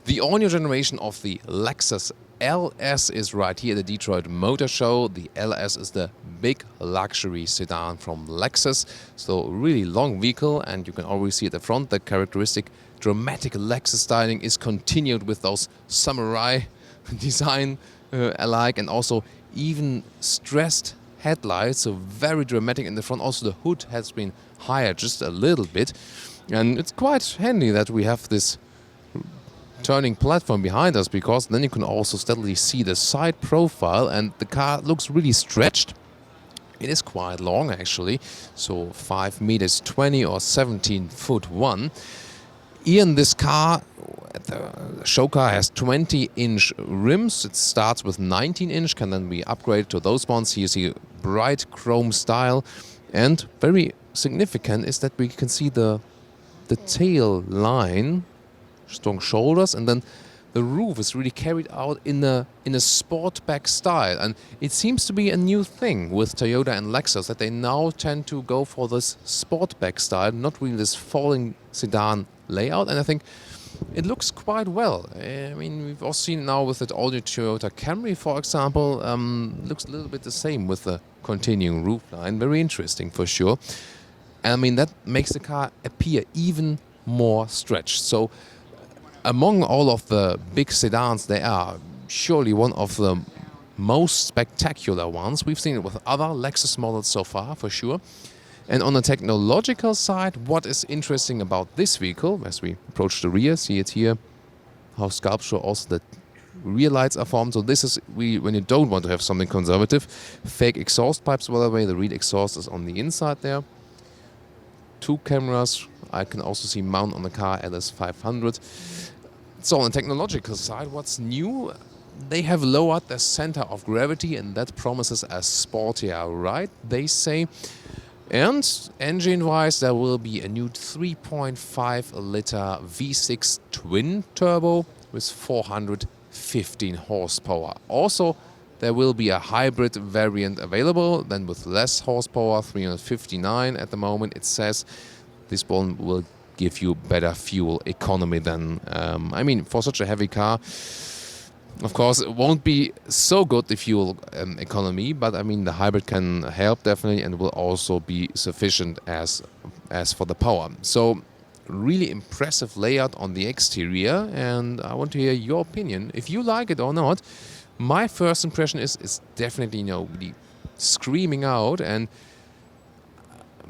The all-new generation of the Lexus LS is right here at the Detroit Motor Show. The LS is the big luxury sedan from Lexus. So really long vehicle, and you can already see at the front the characteristic dramatic Lexus styling is continued with those samurai design alike, and also even stressed headlights, so very dramatic in the front. Also the hood has been higher just a little bit, and it's quite handy that we have this turning platform behind us, because then you can also steadily see the side profile, and the car looks really stretched. It is quite long actually, so 5 meters 20 or 17 foot 1. In this car, the show car has 20-inch rims. It starts with 19-inch, can then be upgraded to those ones. Here you see bright chrome style, and very significant is that we can see the tail line, strong shoulders, and then the roof is really carried out in a sportback style. And it seems to be a new thing with Toyota and Lexus, that they now tend to go for this sportback style, not really this falling sedan layout. And I think it looks quite well. I mean, we've also seen now with the all-new Toyota Camry, for example, looks a little bit the same with the continuing roofline. Very interesting for sure. And I mean, that makes the car appear even more stretched. So among all of the big sedans, they are surely one of the most spectacular ones. We've seen it with other Lexus models so far, for sure. And on the technological side, what is interesting about this vehicle, as we approach the rear, see it here, how sculptural also the rear lights are formed. So this is, when you don't want to have something conservative, fake exhaust pipes, by the way, the rear exhaust is on the inside there. 2 cameras, I can also see mount on the car LS500. So on the technological side, what's new? They have lowered the center of gravity, and that promises a sportier ride, they say. And engine-wise, there will be a new 3.5-liter V6 twin turbo with 415 horsepower. Also, there will be a hybrid variant available, then with less horsepower, 359 at the moment. It says this one will give you better fuel economy than, I mean, for such a heavy car, of course, it won't be so good, the fuel economy, but I mean, the hybrid can help definitely, and will also be sufficient as for the power. So really impressive layout on the exterior, and I want to hear your opinion, if you like it or not. My first impression is definitely, really screaming out, and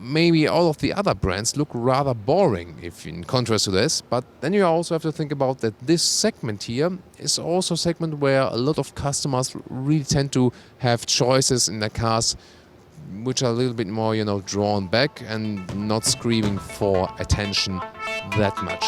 maybe all of the other brands look rather boring if in contrast to this. But then you also have to think about that this segment here is also a segment where a lot of customers really tend to have choices in their cars which are a little bit more, drawn back and not screaming for attention that much.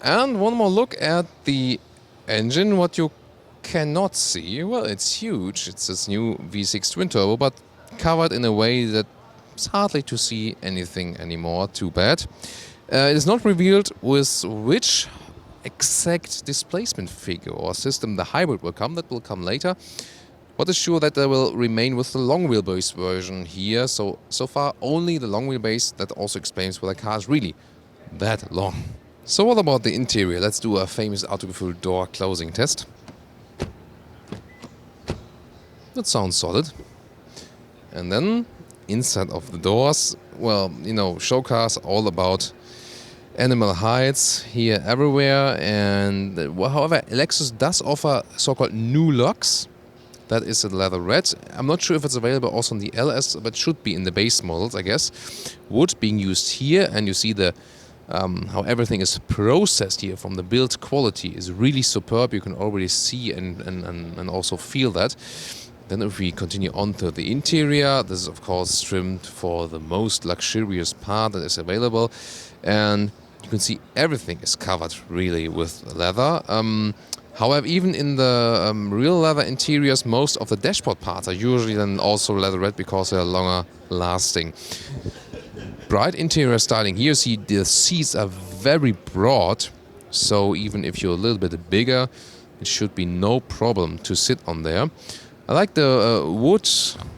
And one more look at the engine. What you cannot see, well, it's huge. It's this new V6 twin turbo, but covered in a way that it's hardly to see anything anymore. Too bad. It is not revealed with which exact displacement figure or system the hybrid will come. That will come later. What is sure that they will remain with the long wheelbase version here. So far only the long wheelbase. That also explains why the car is really that long. So what about the interior? Let's do a famous Autogefühl door closing test. That sounds solid. And then inside of the doors, well, show cars all about animal hides here everywhere. And however, Lexus does offer so-called new locks. That is a leather red. I'm not sure if it's available also on the LS, but should be in the base models, I guess. Wood being used here, and you see the how everything is processed here from the build quality is really superb. You can already see and also feel that. Then if we continue on to the interior, this is of course trimmed for the most luxurious part that is available. And you can see everything is covered really with leather. However, even in the real leather interiors, most of the dashboard parts are usually then also leather red because they are longer lasting. Bright interior styling. Here you see the seats are very broad, So even if you're a little bit bigger, it should be no problem to sit on there. I like the wood,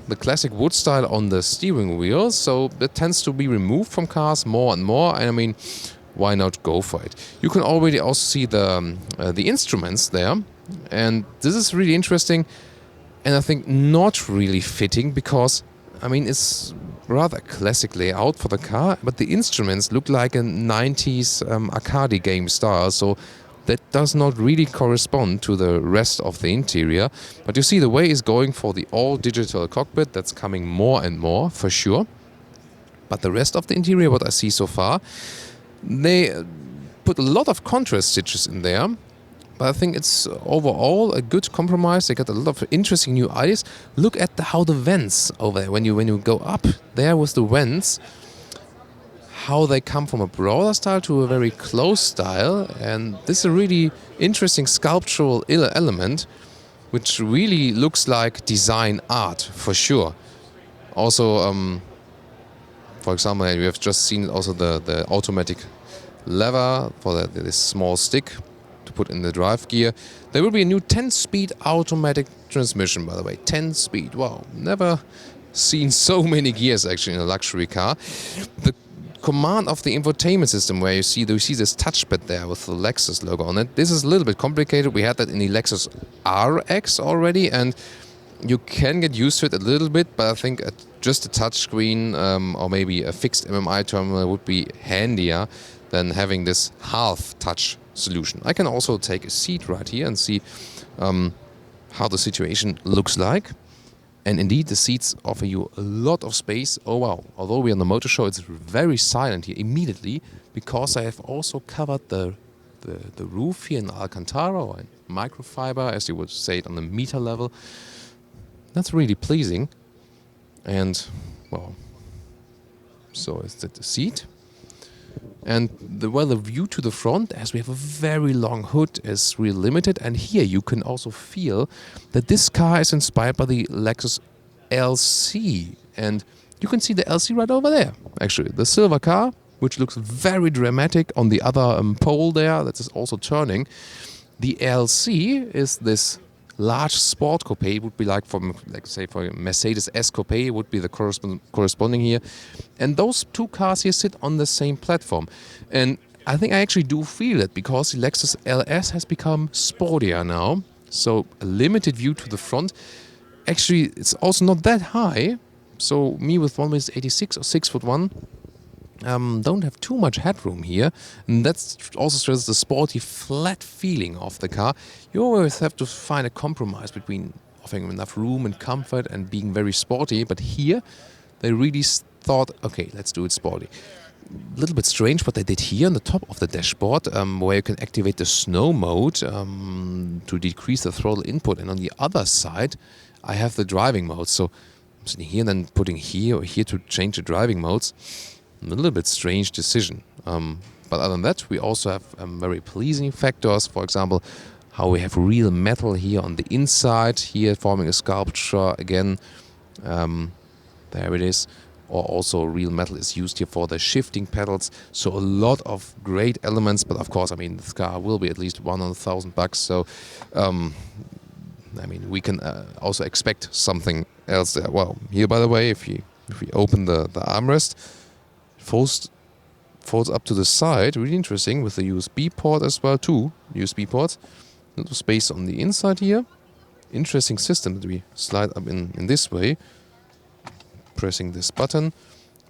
the classic wood style on the steering wheel, so that tends to be removed from cars more and more. And I mean, why not go for it? You can already also see the instruments there, and this is really interesting, and I think not really fitting because I mean it's rather classic layout for the car, but the instruments look like a 90s arcade game style, so that does not really correspond to the rest of the interior. But you see the way is going for the all-digital cockpit. That's coming more and more, for sure. But the rest of the interior, what I see so far, they put a lot of contrast stitches in there. But I think it's overall a good compromise. They got a lot of interesting new ideas. Look at how the vents over there, when you go up there with the vents, how they come from a broader style to a very close style, and this is a really interesting sculptural element which really looks like design art for sure. Also, for example, you have just seen also the automatic lever for this small stick to put in the drive gear. There will be a new 10-speed automatic transmission, by the way. 10 speed, wow, never seen so many gears actually in a luxury car. The command of the infotainment system, where you see this touchpad there with the Lexus logo on it. This is a little bit complicated. We had that in the Lexus RX already, and you can get used to it a little bit, but I think just a touchscreen or maybe a fixed MMI terminal would be handier than having this half touch solution. I can also take a seat right here and see how the situation looks like. And indeed, the seats offer you a lot of space. Oh wow, although we're on the motor show, it's very silent here immediately, because I have also covered the roof here in Alcantara or in microfiber, as you would say it on the meter level. That's really pleasing. And, well, so is that the seat. And the view to the front, as we have a very long hood, is really limited. And here you can also feel that this car is inspired by the Lexus LC. And you can see the LC right over there, actually. The silver car, which looks very dramatic on the other pole there, that is also turning. The LC is this large sport coupe. It would be like for a Mercedes S coupe would be the corresponding here, and those two cars here sit on the same platform. And I think I actually do feel it, because the Lexus LS has become sportier now, so a limited view to the front. Actually, it's also not that high, so me with 1.86 or 6'1", don't have too much headroom here, and that's also stresses the sporty flat feeling of the car. You always have to find a compromise between offering enough room and comfort and being very sporty, but here they really thought, okay, let's do it sporty. A little bit strange what they did here on the top of the dashboard, where you can activate the snow mode to decrease the throttle input, and on the other side I have the driving mode, so I'm sitting here and then putting here or here to change the driving modes. A little bit strange decision, but other than that, we also have very pleasing factors. For example, how we have real metal here on the inside, here forming a sculpture again. There it is. Or also real metal is used here for the shifting pedals. So a lot of great elements, but of course, I mean, this car will be at least $100,000. So, I mean, we can also expect something else there. Well, here, by the way, if we open the armrest, folds up to the side, really interesting, with the USB port as well, 2 USB ports. Little space on the inside here. Interesting system that we slide up in this way. Pressing this button.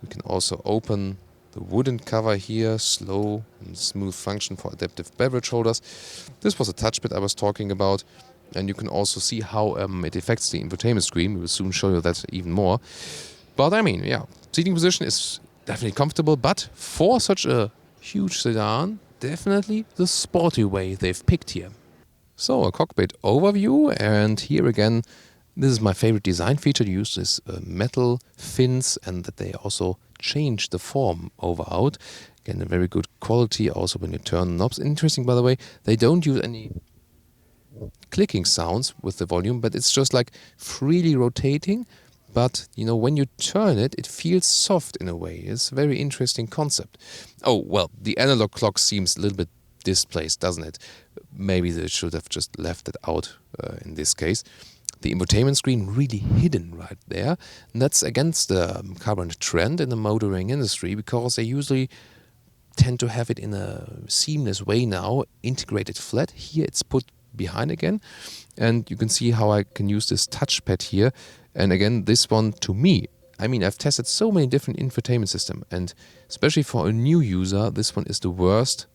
We can also open the wooden cover here, slow and smooth function for adaptive beverage holders. This was a touchpad I was talking about, and you can also see how it affects the infotainment screen. We will soon show you that even more. But I mean, yeah, seating position is definitely comfortable, but for such a huge sedan, definitely the sporty way they've picked here. So a cockpit overview, and here again, this is my favorite design feature. You use this metal fins, and that they also change the form out. Again, a very good quality also when you turn knobs. Interesting, by the way, they don't use any clicking sounds with the volume, but it's just like freely rotating. But, you know, when you turn it, it feels soft in a way. It's a very interesting concept. Oh, well, the analog clock seems a little bit displays, doesn't it? Maybe they should have just left it out in this case. The infotainment screen really hidden right there. And that's against the current trend in the motoring industry, because they usually tend to have it in a seamless way now, integrated flat. Here it's put behind again. And you can see how I can use this touchpad here. And again, this one to me, I mean, I've tested so many different infotainment systems, and especially for a new user, this one is the worst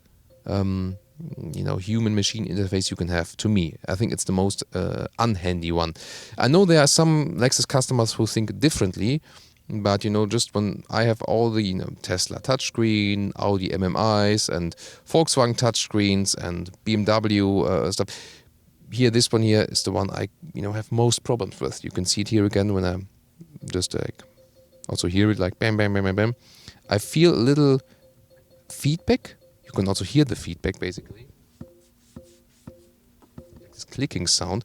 human-machine interface you can have, to me. I think it's the most unhandy one. I know there are some Lexus customers who think differently, but just when I have all the Tesla touchscreen, Audi MMIs, and Volkswagen touchscreens, and BMW stuff, here this one here is the one I have most problems with. You can see it here again when I just also hear it like bam, bam, bam, bam, bam. I feel a little feedback. You can also hear the feedback basically. This clicking sound.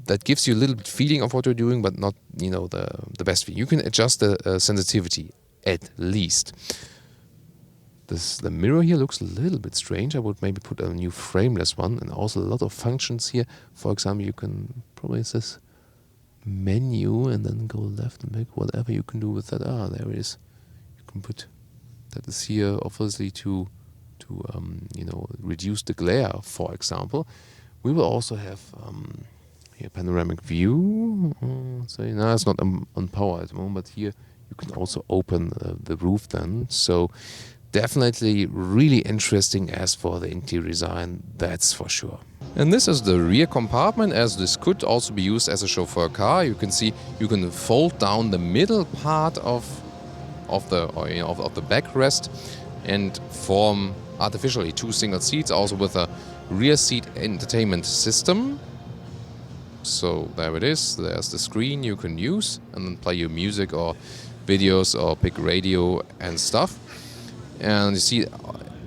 That gives you a little bit feeling of what you're doing, but not the best feeling. You can adjust the sensitivity at least. The mirror here looks a little bit strange. I would maybe put a new frameless one, and also a lot of functions here. For example, you can probably this menu and then go left and back, whatever you can do with that. There it is. You can put that is here obviously to reduce the glare, for example. We will also have here panoramic view. So it's not on power at the moment, but here you can also open the roof then. So definitely really interesting. As for the interior design, that's for sure. And this is the rear compartment, as this could also be used as a chauffeur car. You can see you can fold down the middle part of the backrest and form artificially two single seats, also with a rear seat entertainment system. So there it is. There's the screen you can use and then play your music or videos or pick radio and stuff. And you see,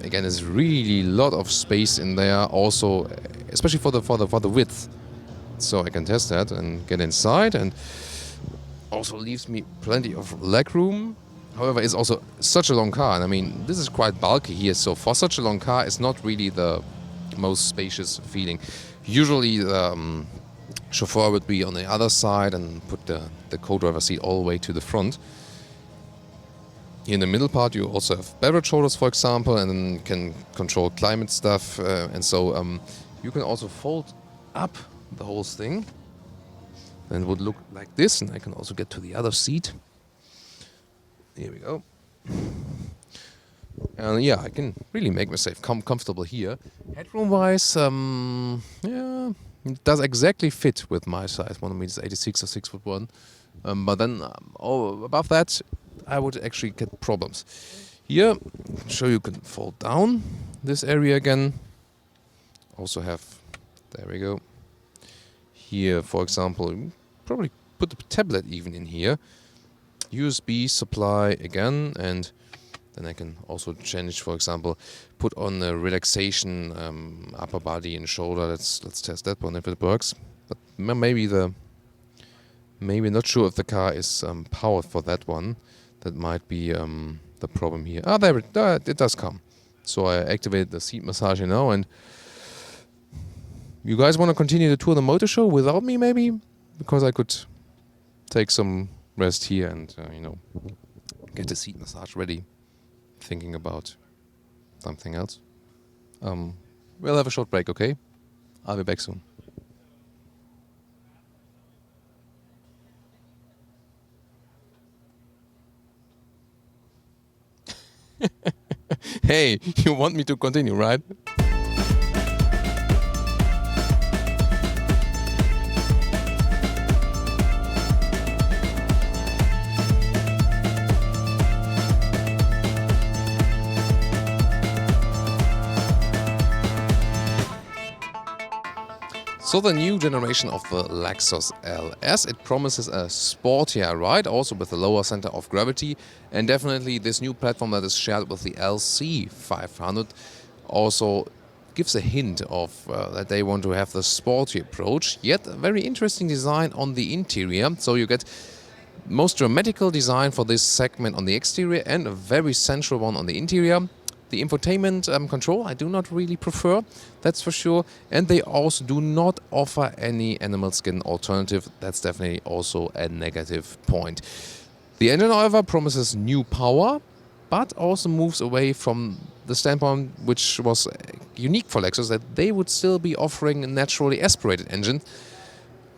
again, there's really a lot of space in there, also, especially for the width. So I can test that and get inside, and also leaves me plenty of leg room. However, it's also such a long car, and I mean, this is quite bulky here. So for such a long car, it's not really the most spacious feeling. Usually, the chauffeur would be on the other side and put the co-driver seat all the way to the front. Here in the middle part, you also have beverage holders, for example, and then you can control climate stuff. And so you can also fold up the whole thing. And it would look like this. And I can also get to the other seat. Here we go. And yeah, I can really make myself comfortable here. Headroom-wise, it does exactly fit with my size. 1 meter 86 or 6'1". But then above that, I would actually get problems. Here, I'm sure you can fold down this area again. Also have, there we go. Here, for example, probably put the tablet even in here. USB supply again, and then I can also change, for example, put on a relaxation upper body and shoulder. Let's test that one if it works. But maybe not sure if the car is powered for that one. That might be the problem here. There it does come. So I activated the seat massage now, and you guys want to continue the tour of the motor show without me, maybe? Because I could take some rest here and get the seat massage ready, thinking about something else. We'll have a short break, okay? I'll be back soon. Hey, you want me to continue, right? So the new generation of the Lexus LS, it promises a sportier ride, also with a lower center of gravity, and definitely this new platform that is shared with the LC500 also gives a hint of that they want to have the sporty approach, yet a very interesting design on the interior. So you get most dramatical design for this segment on the exterior and a very central one on the interior. The infotainment control I do not really prefer, that's for sure. And they also do not offer any animal skin alternative. That's definitely also a negative point. The engine, however, promises new power, but also moves away from the standpoint which was unique for Lexus, that they would still be offering a naturally aspirated engine.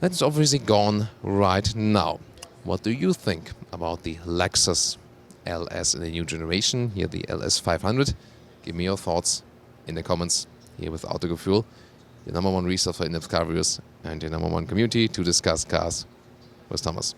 That is obviously gone right now. What do you think about the Lexus LS in the new generation, here the LS 500? Give me your thoughts in the comments here with Autogefühl, your #1 resource for in-depth car reviews and your #1 community to discuss cars with Thomas.